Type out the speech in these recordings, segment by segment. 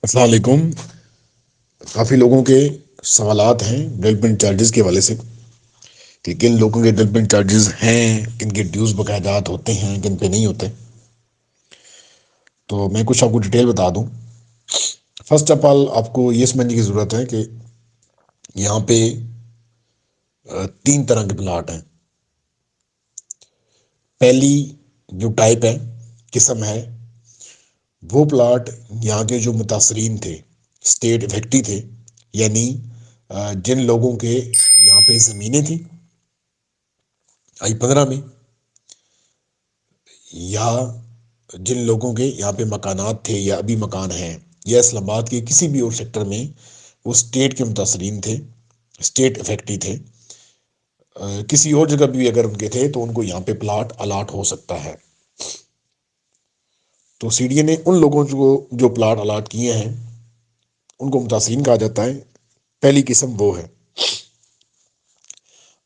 अस्सलाम वालेकुम। काफ़ी लोगों के सवालात हैं डेवलपमेंट चार्जेस के हवाले से कि किन लोगों के डेवलपमेंट चार्जेस हैं, किन के ड्यूज़ बकायदा होते हैं, किन पे नहीं होते। तो मैं कुछ आपको डिटेल बता दूं। फर्स्ट ऑफ ऑल आपको ये समझने की ज़रूरत है कि यहाँ पे तीन तरह के प्लाट हैं। पहली जो टाइप है, किस्म है, वो प्लाट यहाँ के जो मुतासरीन थे, स्टेट इफेक्टी थे, यानी जिन लोगों के यहाँ पे ज़मीनें थी I-15 में, या जिन लोगों के यहाँ पे मकानात थे या अभी मकान हैं, या इस्लामाबाद के किसी भी और सेक्टर में वो स्टेट के मुतासरीन थे, स्टेट इफेक्टी थे। किसी और जगह भी अगर उनके थे तो उनको यहाँ पे प्लाट अलाट हो सकता है। तो सीडीए ने उन लोगों को जो प्लाट अलाट किए हैं उनको मुतासरीन कहा जाता है। पहली किस्म वो है।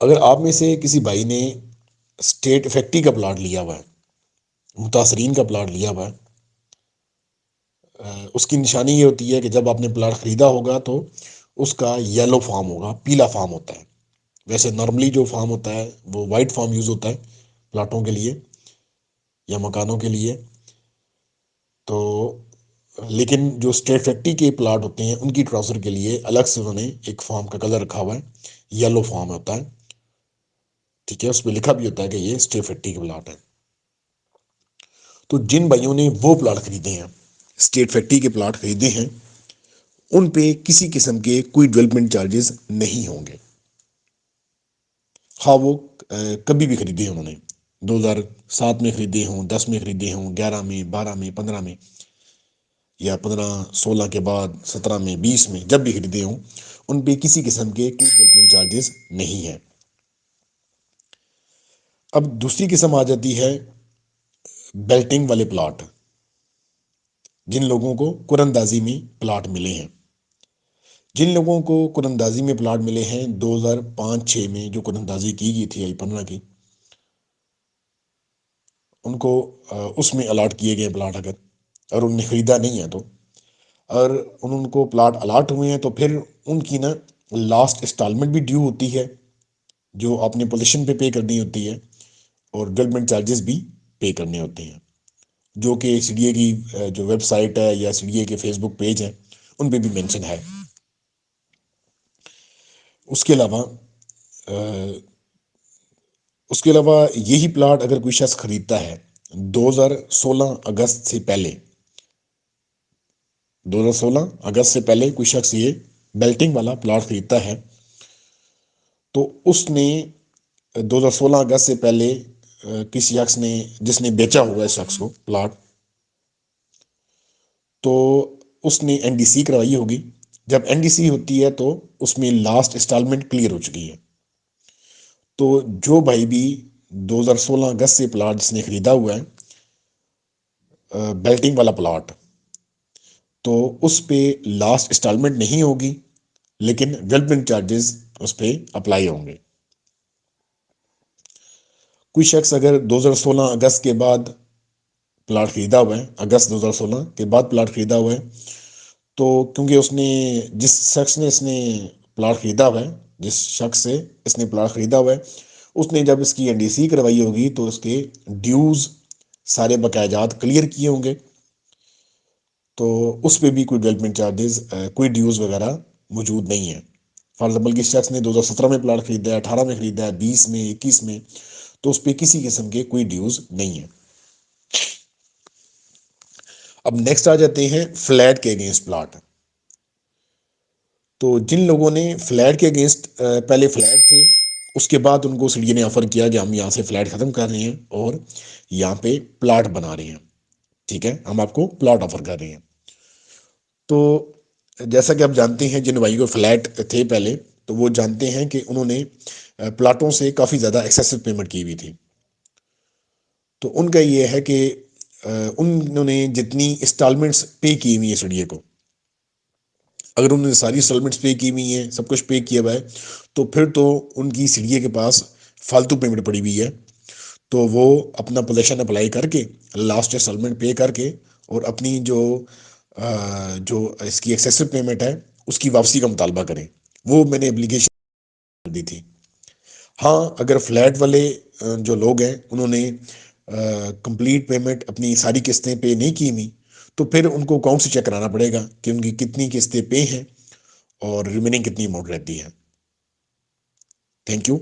अगर आप में से किसी भाई ने स्टेट इफेक्टी का प्लाट लिया हुआ है, मुतासरीन का प्लाट लिया हुआ है, उसकी निशानी ये होती है कि जब आपने प्लाट खरीदा होगा तो उसका येलो फार्म होगा, पीला फार्म होता है। वैसे नॉर्मली जो फार्म होता है वो वाइट फार्म यूज होता है प्लाटों के लिए या मकानों के लिए। तो लेकिन जो स्टेट फैक्ट्री के प्लाट होते हैं उनकी ट्रांसफर के लिए अलग से उन्होंने एक फार्म का कलर रखा हुआ है, येलो फार्म होता है। ठीक है, उस पर लिखा भी होता है कि ये स्टेट फैक्ट्री के प्लाट है। तो जिन भाइयों ने वो प्लाट खरीदे हैं, स्टेट फैक्ट्री के प्लाट खरीदे हैं, उन पे किसी किस्म के कोई डेवलपमेंट चार्जेस नहीं होंगे। हाँ, वो कभी भी खरीदे हैं उन्होंने, 2007 में खरीदे हों, 10 में खरीदे हों, 11 में, 12 में, 15 में, या 15 16 के बाद 17 में, 20 में, जब भी खरीदे हों, उन पे किसी किस्म के कोई डेवलपमेंट चार्जेस नहीं है। अब दूसरी किस्म आ जाती है बेल्टिंग वाले प्लाट। जिन लोगों को कुरंदाजी में प्लाट मिले हैं, जिन लोगों को कुरंदाजी में प्लाट मिले हैं 2005-6 में जो कुरंदाजी की गई थी I-15 की, उनको उसमें अलाट किए गए प्लाट, अगर और उनने खरीदा नहीं है तो, और उनको प्लाट अलाट हुए हैं तो फिर उनकी ना लास्ट इंस्टॉलमेंट भी ड्यू होती है जो आपने पोजीशन पे करनी होती है, और डेवलपमेंट चार्जेस भी पे करने होते हैं, जो कि सीडीए की जो वेबसाइट है या सीडीए के फेसबुक पेज है उन पे भी मेंशन है। उसके अलावा उसके अलावा यही प्लाट अगर कोई शख्स खरीदता है 2016 अगस्त से पहले, 2016 अगस्त से पहले कोई शख्स ये बेल्टिंग वाला प्लाट खरीदता है, तो उसने 2016 अगस्त से पहले किसी शख्स ने, जिसने बेचा हुआ है शख्स को प्लाट, तो उसने एनडीसी करवाई होगी। जब एनडीसी होती है तो उसमें लास्ट इंस्टॉलमेंट क्लियर हो चुकी है। तो जो भाई भी 2016 अगस्त से प्लाट जिसने खरीदा हुआ है बेल्टिंग वाला प्लाट, तो उस पे लास्ट इंस्टॉलमेंट नहीं होगी, लेकिन डेवलपमेंट चार्जेस उस पे अप्लाई होंगे। कोई शख्स अगर 2016 अगस्त के बाद प्लाट खरीदा हुआ है, अगस्त 2016 के बाद प्लाट खरीदा हुआ है, तो क्योंकि उसने, जिस शख्स ने इसने प्लाट खरीदा हुआ है, जिस शख्स से इसने प्लाट खरीदा हुआ है, उसने जब इसकी एनडीसी करवाई होगी तो उसके ड्यूज सारे बकायाजात क्लियर किए होंगे, तो उस पर भी कोई डेवलपमेंट चार्जेस, कोई ड्यूज वगैरह मौजूद नहीं है। फॉर एग्जाम्पल किसी शख्स ने 2017 में प्लाट खरीदा है, 18 में खरीदा है, 20 में, 21 में, तो उस पर किसी किस्म के कोई ड्यूज नहीं है। अब नेक्स्ट आ जाते हैं फ्लैट के अगेंस्ट प्लाट। तो जिन लोगों ने फ्लैट के अगेंस्ट, पहले फ्लैट थे, उसके बाद उनको सीडीए ने ऑफर किया कि हम यहाँ से फ्लैट खत्म कर रहे हैं और यहाँ पे प्लाट बना रहे हैं। ठीक है, हम आपको प्लाट ऑफर कर रहे हैं। तो जैसा कि आप जानते हैं, जिन भाई को फ्लैट थे पहले, तो वो जानते हैं कि उन्होंने प्लाटों से काफ़ी ज़्यादा एक्सेसिव पेमेंट की हुई थी। तो उनका ये है कि उन्होंने जितनी इंस्टॉलमेंट्स पे की हुई है सीडीए को, अगर उन्होंने सारी इंस्टॉलमेंट्स पे की हुई हैं, सब कुछ पे किया हुआ है, तो फिर तो उनकी सीडीए के पास फालतू पेमेंट पड़ी हुई है। तो वो अपना पोजेशन अप्लाई करके लास्ट इंस्टॉलमेंट पे करके और अपनी जो जो इसकी एक्सेसिव पेमेंट है उसकी वापसी का मुतालबा करें। वो मैंने एप्लीकेशन दी थी। हाँ, अगर फ्लैट वाले जो लोग हैं उन्होंने कंप्लीट पेमेंट अपनी सारी किस्तें पे नहीं की हुई, तो फिर उनको अकाउंट से चेक कराना पड़ेगा कि उनकी कितनी किस्तें पे हैं और रिमेनिंग कितनी अमाउंट रहती है। Thank you.